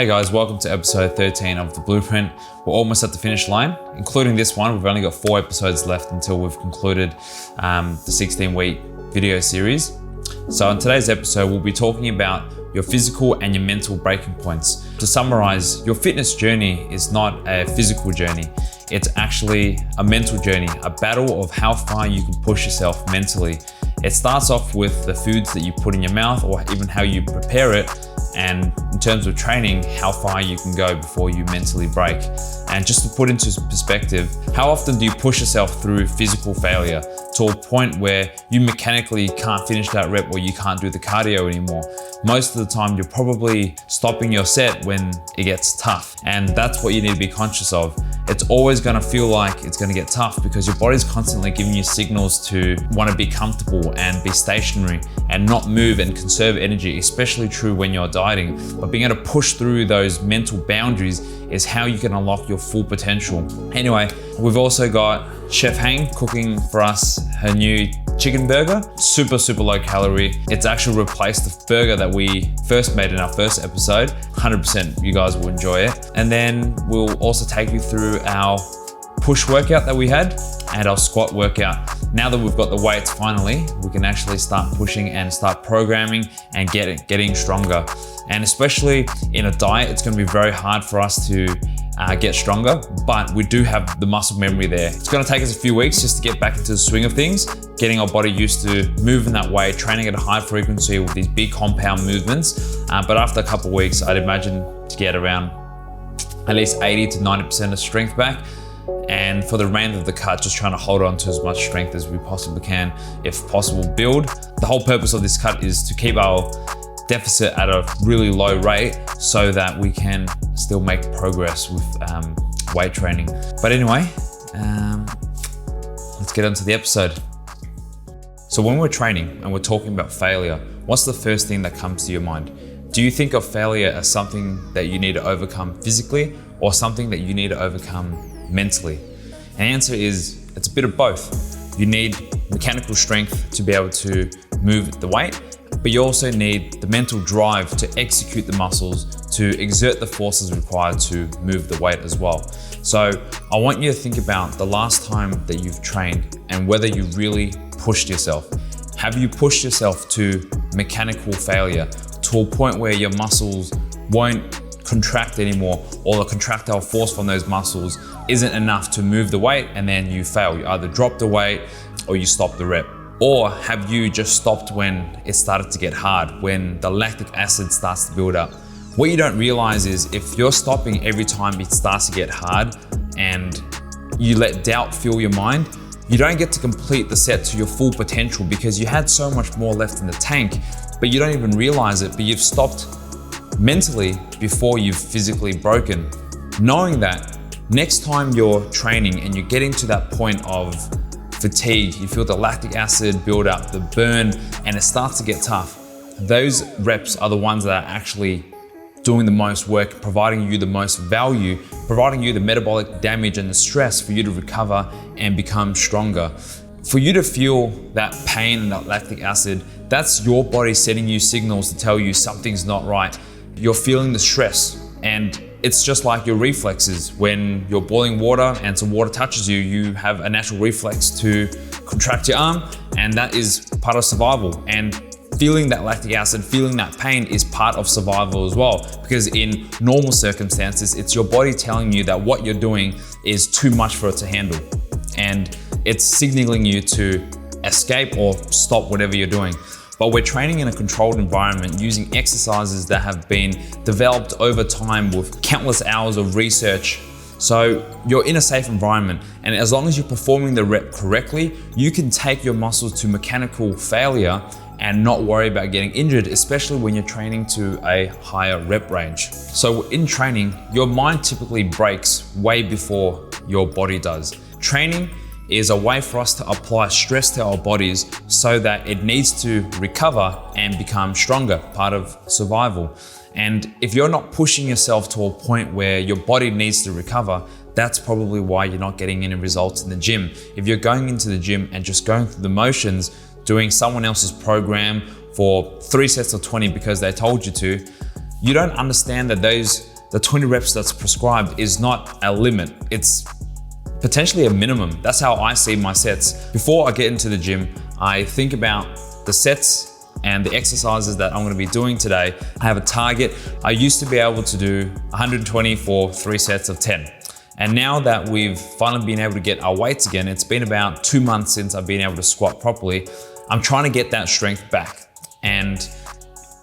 Hey guys, welcome to episode 13 of The Blueprint. We're almost at the finish line, including this one. We've only got 4 episodes left until we've concluded the 16-week video series. So in today's episode, we'll be talking about your physical and your mental breaking points. To summarize, your fitness journey is not a physical journey. It's actually a mental journey, a battle of how far you can push yourself mentally. It starts off with the foods that you put in your mouth or even how you prepare it. And in terms of training, how far you can go before you mentally break. And just to put into perspective, how often do you push yourself through physical failure to a point where you mechanically can't finish that rep or you can't do the cardio anymore? Most of the time, you're probably stopping your set when it gets tough. And that's what you need to be conscious of. It's always gonna feel like it's gonna get tough because your body's constantly giving you signals to wanna be comfortable and be stationary and not move and conserve energy, especially true when you're dieting. But being able to push through those mental boundaries is how you can unlock your full potential. Anyway, we've also got Chef Hang cooking for us her new chicken burger. Super low calorie. It's actually replaced the burger that we first made in our first episode. 100% you guys will enjoy it. And then we'll also take you through our push workout that we had and our squat workout. Now that we've got the weights finally, we can actually start pushing and start programming and getting stronger. And especially in a diet, it's gonna be very hard for us to get stronger, but we do have the muscle memory there. It's gonna take us a few weeks just to get back into the swing of things, getting our body used to moving that way, training at a high frequency with these big compound movements. But after a couple of weeks, I'd imagine to get around at least 80 to 90% of strength back. And for the remainder of the cut, just trying to hold on to as much strength as we possibly can, if possible, build. The whole purpose of this cut is to keep our deficit at a really low rate so that we can still make progress with weight training. But anyway, let's get into the episode. So when we're training and we're talking about failure, what's the first thing that comes to your mind? Do you think of failure as something that you need to overcome physically or something that you need to overcome mentally? And the answer is it's a bit of both. You need mechanical strength to be able to move the weight, but you also need the mental drive to execute the muscles, to exert the forces required to move the weight as well. So I want you to think about the last time that you've trained and whether you really pushed yourself. Have you pushed yourself to mechanical failure, to a point where your muscles won't contract anymore, or the contractile force from those muscles isn't enough to move the weight and then you fail? You either drop the weight or you stop the rep. Or have you just stopped when it started to get hard, when the lactic acid starts to build up? What you don't realize is if you're stopping every time it starts to get hard and you let doubt fill your mind, you don't get to complete the set to your full potential because you had so much more left in the tank, but you don't even realize it, but you've stopped mentally before you've physically broken. Knowing that next time you're training and you're getting to that point of fatigue, you feel the lactic acid build up, the burn, and it starts to get tough, those reps are the ones that are actually doing the most work, providing you the most value, providing you the metabolic damage and the stress for you to recover and become stronger. For you to feel that pain and that lactic acid, that's your body sending you signals to tell you something's not right. You're feeling the stress, and it's just like your reflexes. When you're boiling water and some water touches you, you have a natural reflex to contract your arm, and that is part of survival. And feeling that lactic acid, feeling that pain is part of survival as well, because in normal circumstances, it's your body telling you that what you're doing is too much for it to handle. And it's signaling you to escape or stop whatever you're doing. But we're training in a controlled environment using exercises that have been developed over time with countless hours of research. So you're in a safe environment, and as long as you're performing the rep correctly, you can take your muscles to mechanical failure and not worry about getting injured, especially when you're training to a higher rep range. So in training, your mind typically breaks way before your body does. Training is a way for us to apply stress to our bodies so that it needs to recover and become stronger, part of survival. And if you're not pushing yourself to a point where your body needs to recover, that's probably why you're not getting any results in the gym. If you're going into the gym and just going through the motions, doing someone else's program for 3 sets of 20 because they told you to, you don't understand that those the 20 reps that's prescribed is not a limit. It's potentially a minimum. That's how I see my sets. Before I get into the gym, I think about the sets and the exercises that I'm gonna be doing today. I have a target. I used to be able to do 120 for 3 sets of 10. And now that we've finally been able to get our weights again, it's been about 2 months since I've been able to squat properly. I'm trying to get that strength back. And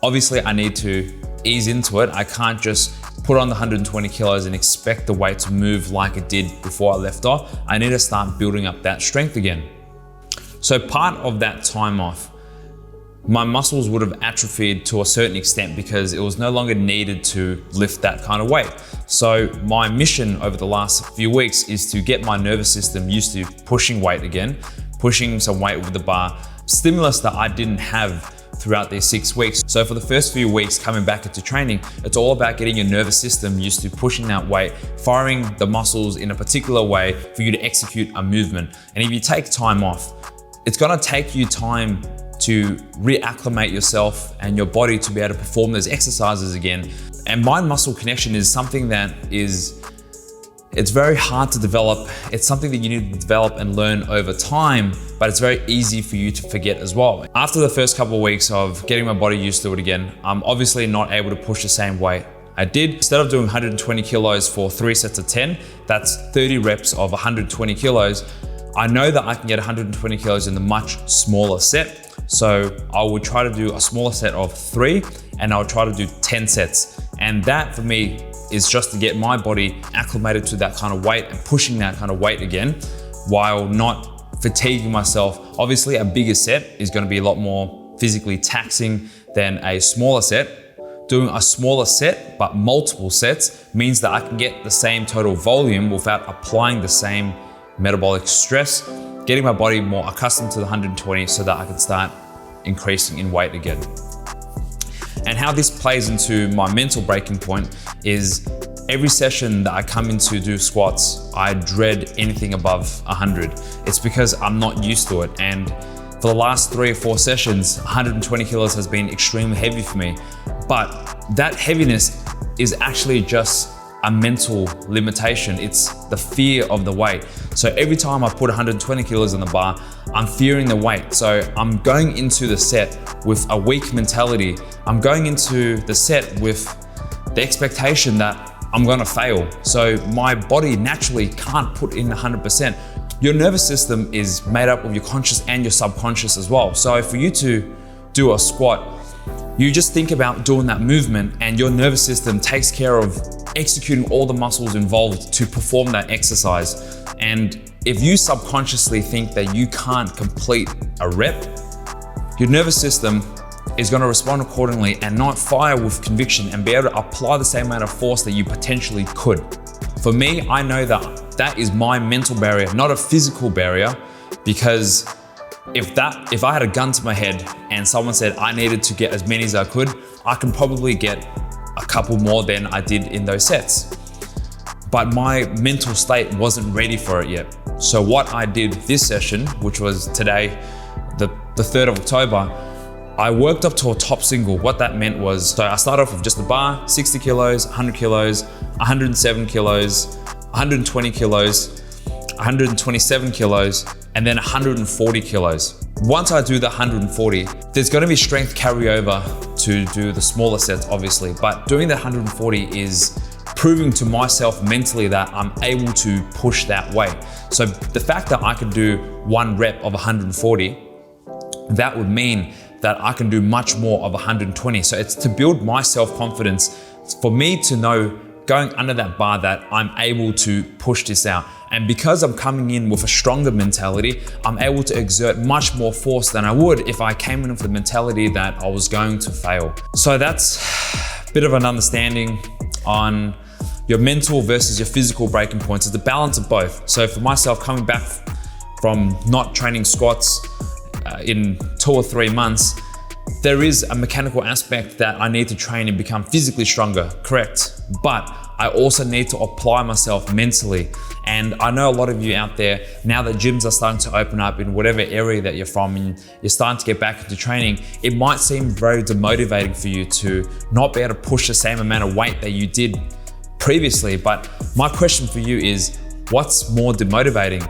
obviously I need to ease into it. I can't just put on the 120 kilos and expect the weight to move like it did before I left off. I need to start building up that strength again. So part of that time off, my muscles would have atrophied to a certain extent because it was no longer needed to lift that kind of weight. So my mission over the last few weeks is to get my nervous system used to pushing weight again, pushing some weight with the bar, stimulus that I didn't have throughout these 6 weeks. So for the first few weeks coming back into training, it's all about getting your nervous system used to pushing that weight, firing the muscles in a particular way for you to execute a movement. And if you take time off, it's gonna take you time to reacclimate yourself and your body to be able to perform those exercises again. And mind-muscle connection is something that it's very hard to develop. It's something that you need to develop and learn over time, but it's very easy for you to forget as well. After the first couple of weeks of getting my body used to it again, I'm obviously not able to push the same weight I did. Instead of doing 120 kilos for 3 sets of 10, that's 30 reps of 120 kilos. I know that I can get 120 kilos in the much smaller set. So I would try to do a smaller set of 3 and I would try to do 10 sets. And that for me is just to get my body acclimated to that kind of weight and pushing that kind of weight again while not fatiguing myself. Obviously a bigger set is going to be a lot more physically taxing than a smaller set. Doing a smaller set but multiple sets means that I can get the same total volume without applying the same metabolic stress, getting my body more accustomed to the 120 so that I can start increasing in weight again. And how this plays into my mental breaking point is every session that I come in to do squats, I dread anything above 100. It's because I'm not used to it. And for the last 3 or 4 sessions, 120 kilos has been extremely heavy for me. But that heaviness is actually just a mental limitation. It's the fear of the weight. So every time I put 120 kilos on the bar, I'm fearing the weight. So I'm going into the set with a weak mentality. I'm going into the set with the expectation that I'm gonna fail. So my body naturally can't put in 100%. Your nervous system is made up of your conscious and your subconscious as well. So for you to do a squat, you just think about doing that movement and your nervous system takes care of executing all the muscles involved to perform that exercise. And if you subconsciously think that you can't complete a rep, your nervous system is going to respond accordingly and not fire with conviction and be able to apply the same amount of force that you potentially could. For me, I know that that is my mental barrier, not a physical barrier, because if I had a gun to my head and someone said I needed to get as many as I could, I can probably get a couple more than I did in those sets. But my mental state wasn't ready for it yet. So what I did this session, which was today, the 3rd of October, I worked up to a top single. What that meant was, so I started off with just the bar, 60 kilos, 100 kilos, 107 kilos, 120 kilos, 127 kilos, and then 140 kilos. Once I do the 140, there's gonna be strength carryover to do the smaller sets, obviously, but doing the 140 is proving to myself mentally that I'm able to push that weight. So the fact that I can do 1 rep of 140, that would mean that I can do much more of 120. So it's to build my self-confidence, for me to know going under that bar that I'm able to push this out. And because I'm coming in with a stronger mentality, I'm able to exert much more force than I would if I came in with the mentality that I was going to fail. So that's a bit of an understanding on your mental versus your physical breaking points. It's the balance of both. So for myself, coming back from not training squats in 2 or 3 months, there is a mechanical aspect that I need to train and become physically stronger, correct? But I also need to apply myself mentally. And I know a lot of you out there, now that gyms are starting to open up in whatever area that you're from and you're starting to get back into training, it might seem very demotivating for you to not be able to push the same amount of weight that you did previously. But my question for you is, what's more demotivating?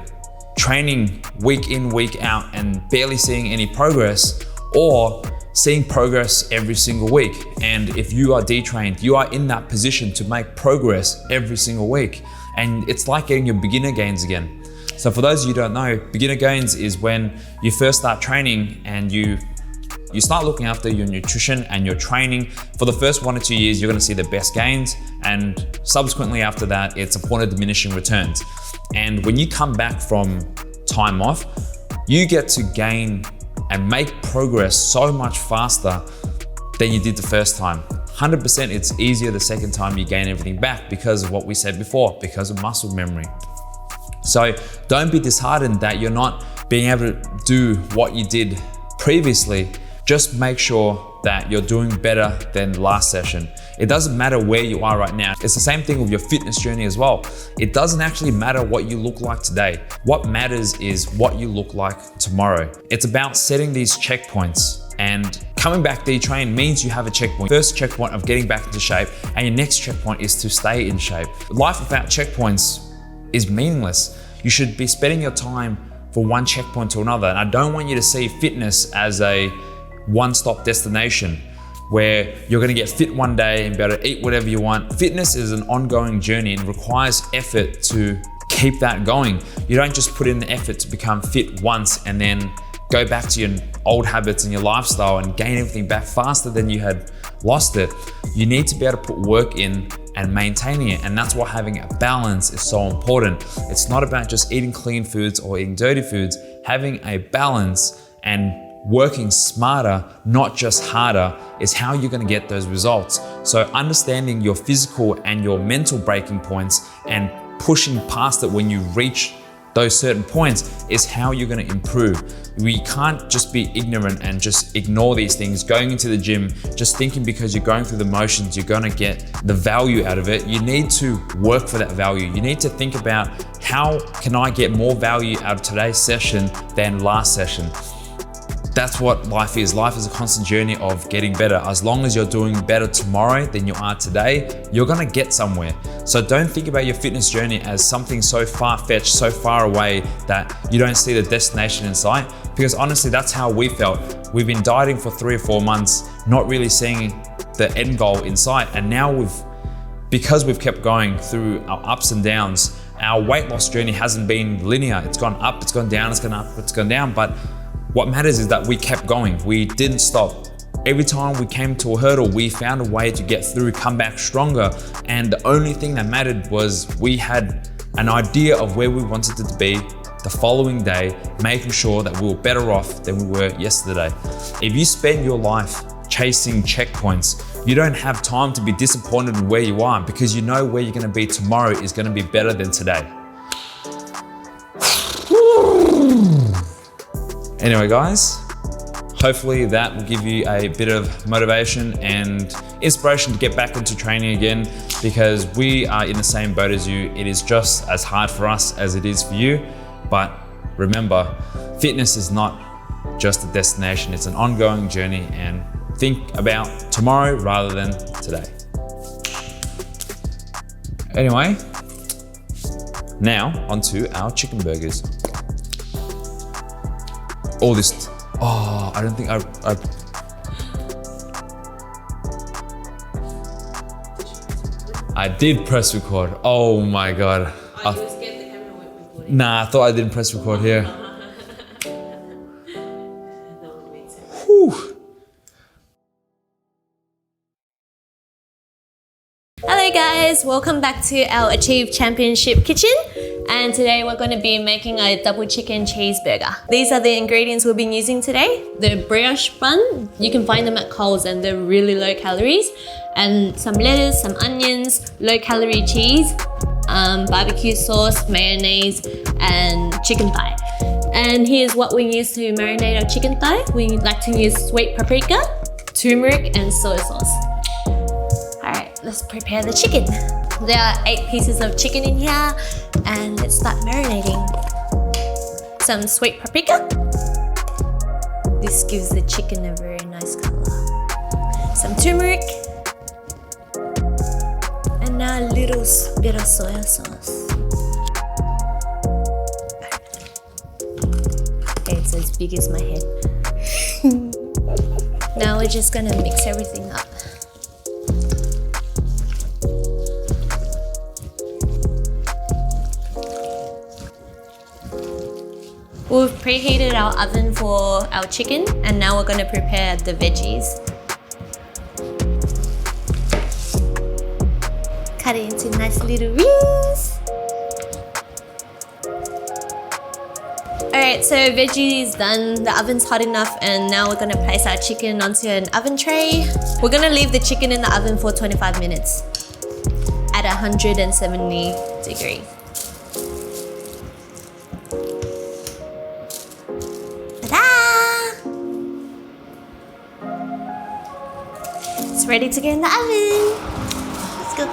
Training week in, week out and barely seeing any progress, or seeing progress every single week? And if you are detrained, you are in that position to make progress every single week. And it's like getting your beginner gains again. So for those of you who don't know, beginner gains is when you first start training and you start looking after your nutrition and your training. For the first 1 or 2 years, you're gonna see the best gains, and subsequently after that, it's a point of diminishing returns. And when you come back from time off, you get to gain and make progress so much faster than you did the first time. 100% it's easier the second time you gain everything back because of what we said before, because of muscle memory. So don't be disheartened that you're not being able to do what you did previously. Just make sure that you're doing better than last session. It doesn't matter where you are right now. It's the same thing with your fitness journey as well. It doesn't actually matter what you look like today. What matters is what you look like tomorrow. It's about setting these checkpoints, and coming back detrained means you have a checkpoint. First checkpoint of getting back into shape, and your next checkpoint is to stay in shape. Life without checkpoints is meaningless. You should be spending your time from one checkpoint to another. And I don't want you to see fitness as a one-stop destination where you're gonna get fit one day and be able to eat whatever you want. Fitness is an ongoing journey and requires effort to keep that going. You don't just put in the effort to become fit once and then go back to your old habits and your lifestyle and gain everything back faster than you had lost it. You need to be able to put work in and maintaining it. And that's why having a balance is so important. It's not about just eating clean foods or eating dirty foods. Having a balance and working smarter, not just harder, is how you're gonna get those results. So understanding your physical and your mental breaking points and pushing past it when you reach those certain points is how you're gonna improve. We can't just be ignorant and just ignore these things. Going into the gym, just thinking because you're going through the motions, you're gonna get the value out of it. You need to work for that value. You need to think about, how can I get more value out of today's session than last session? That's what life is. Life is a constant journey of getting better. As long as you're doing better tomorrow than you are today, you're gonna get somewhere. So don't think about your fitness journey as something so far-fetched, so far away that you don't see the destination in sight. Because honestly, that's how we felt. We've been dieting for 3 or 4 months, not really seeing the end goal in sight. And now because we've kept going through our ups and downs, our weight loss journey hasn't been linear. It's gone up, it's gone down, it's gone up, it's gone down. But what matters is that we kept going. We didn't stop. Every time we came to a hurdle, we found a way to get through, come back stronger. And the only thing that mattered was we had an idea of where we wanted it to be the following day, making sure that we were better off than we were yesterday. If you spend your life chasing checkpoints, you don't have time to be disappointed in where you are, because you know where you're gonna be tomorrow is gonna be better than today. Anyway, guys, hopefully that will give you a bit of motivation and inspiration to get back into training again, because we are in the same boat as you. It is just as hard for us as it is for you. But remember, fitness is not just a destination, it's an ongoing journey, and think about tomorrow rather than today. Anyway, now onto our chicken burgers. All this, I don't think I did press record. Oh my God. Oh, you were scared the camera won't record. Nah, I thought I didn't press record here. That would make sense. Whew. Hello guys, welcome back to our Achieve Championship kitchen. And today we're going to be making a double chicken cheeseburger. These are the ingredients we'll be using today. The brioche bun, you can find them at Coles and they're really low calories. And some lettuce, some onions, low calorie cheese, barbecue sauce, mayonnaise, and chicken thigh. And here's what we use to marinate our chicken thigh. We like to use sweet paprika, turmeric, and soy sauce. Alright, let's prepare the chicken. There are 8 pieces of chicken in here, and let's start marinating. Some sweet paprika. This gives the chicken a very nice color. Some turmeric. And now a little bit of soy sauce. Okay, it's as big as my head. Now we're just gonna mix everything up. We've preheated our oven for our chicken, and now we're gonna prepare the veggies. Cut it into nice little rings. Alright, so veggie is done, the oven's hot enough, and now we're gonna place our chicken onto an oven tray. We're gonna leave the chicken in the oven for 25 minutes at 170 degrees. Ta-da! It's ready to go in the oven. Let's go.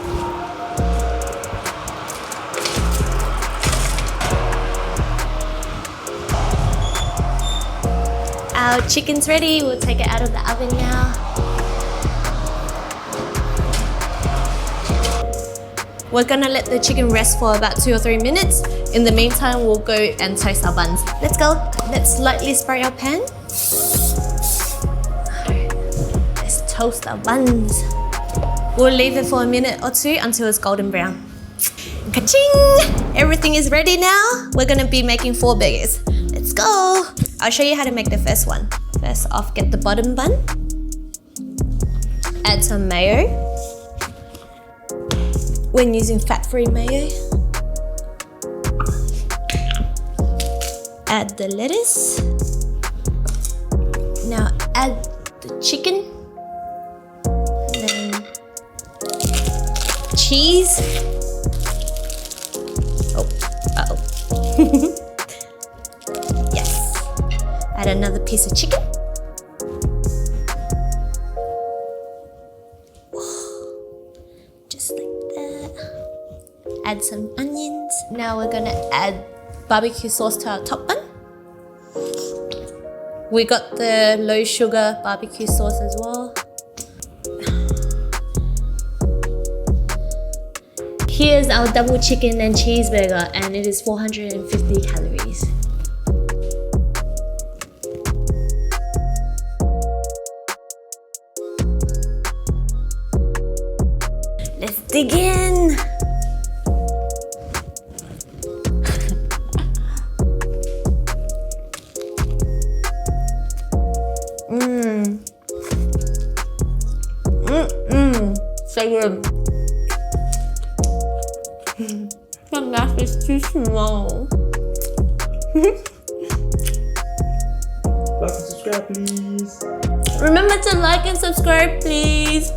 Our chicken's ready. We'll take it out of the oven now. We're gonna let the chicken rest for about 2 or 3 minutes. In the meantime, we'll go and toast our buns. Let's go. Let's lightly spray our pan. Let's toast our buns. We'll leave it for a minute or two until it's golden brown. Ka-ching! Everything is ready now. We're gonna be making 4 burgers. Let's go. I'll show you how to make the first one. First off, get the bottom bun. Add some mayo. When using fat-free mayo. Add the lettuce. Now add the chicken. Then cheese. Oh, uh-oh. Yes. Add another piece of chicken. Just like that. Add some onions. Now we're gonna add barbecue sauce to our top bun. We got the low sugar barbecue sauce as well. Here's our double chicken and cheeseburger, and it is 450 calories. Let's dig in. So good. My mouth is too small. Like and subscribe, please. Remember to like and subscribe, please.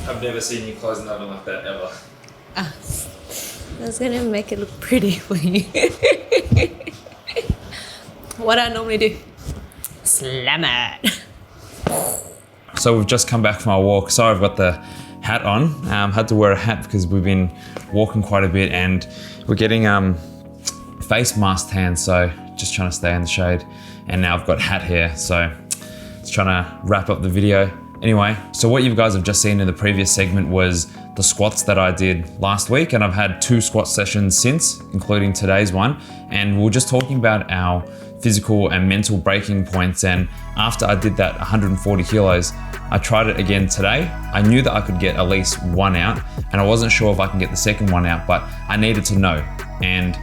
I've never seen you close an oven like that ever. I was gonna make it look pretty for you. What I normally do, slam it. So we've just come back from our walk. Sorry, I've got the hat on. Had to wear a hat because we've been walking quite a bit and we're getting face mask tan, so just trying to stay in the shade. And now I've got hat hair, so just trying to wrap up the video. Anyway, so what you guys have just seen in the previous segment was the squats that I did last week, and I've had 2 squat sessions since, including today's one. And we were just talking about our physical and mental breaking points. And after I did that 140 kilos, I tried it again today. I knew that I could get at least 1 out, and I wasn't sure if I can get the second one out, but I needed to know. And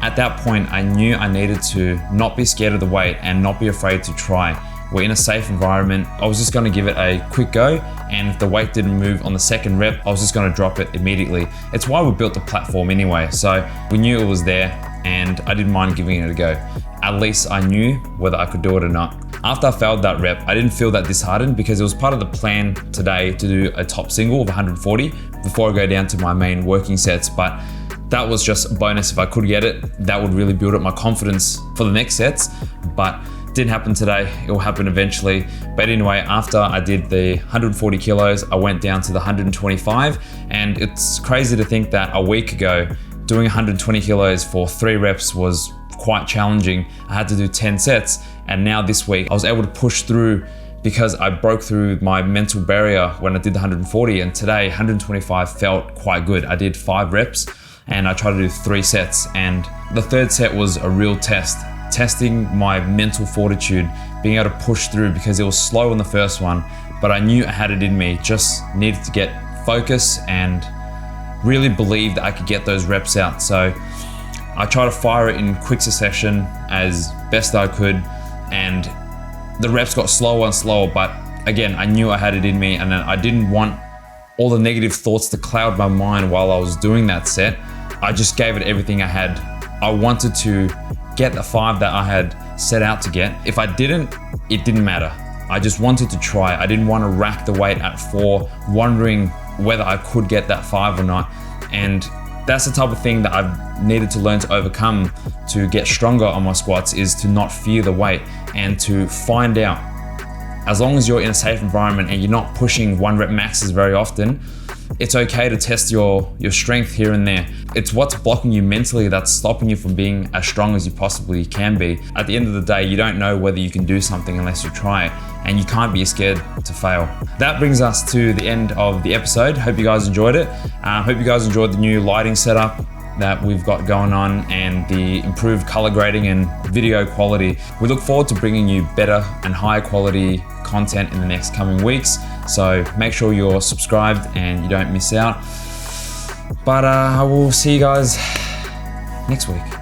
at that point, I knew I needed to not be scared of the weight and not be afraid to try. We're in a safe environment. I was just gonna give it a quick go, and if the weight didn't move on the second rep, I was just gonna drop it immediately. It's why we built the platform anyway, so we knew it was there, and I didn't mind giving it a go. At least I knew whether I could do it or not. After I failed that rep, I didn't feel that disheartened because it was part of the plan today to do a top single of 140 before I go down to my main working sets, but that was just a bonus. If I could get it, that would really build up my confidence for the next sets, but didn't happen today. It will happen eventually. But anyway, after I did the 140 kilos, I went down to the 125, and it's crazy to think that a week ago, doing 120 kilos for 3 reps was quite challenging. I had to do 10 sets, and now this week I was able to push through because I broke through my mental barrier when I did the 140, and today 125 felt quite good. I did 5 reps and I tried to do 3 sets, and the third set was a real test, testing my mental fortitude, being able to push through because it was slow on the first one, but I knew I had it in me, just needed to get focus and really believe that I could get those reps out. So I tried to fire it in quick succession as best I could, and the reps got slower and slower, but again, I knew I had it in me, and I didn't want all the negative thoughts to cloud my mind while I was doing that set. I just gave it everything I had. I wanted to get the 5 that I had set out to get. If I didn't, it didn't matter. I just wanted to try. I didn't want to rack the weight at 4, wondering whether I could get that 5 or not. And that's the type of thing that I've needed to learn to overcome to get stronger on my squats, is to not fear the weight and to find out, as long as you're in a safe environment and you're not pushing 1 rep maxes very often, it's okay to test your strength here and there. It's what's blocking you mentally that's stopping you from being as strong as you possibly can be. At the end of the day, you don't know whether you can do something unless you try it, and you can't be scared to fail. That brings us to the end of the episode. Hope you guys enjoyed it. Hope you guys enjoyed the new lighting setup that we've got going on and the improved color grading and video quality. We look forward to bringing you better and higher quality content in the next coming weeks. So make sure you're subscribed and you don't miss out. But I will see you guys next week.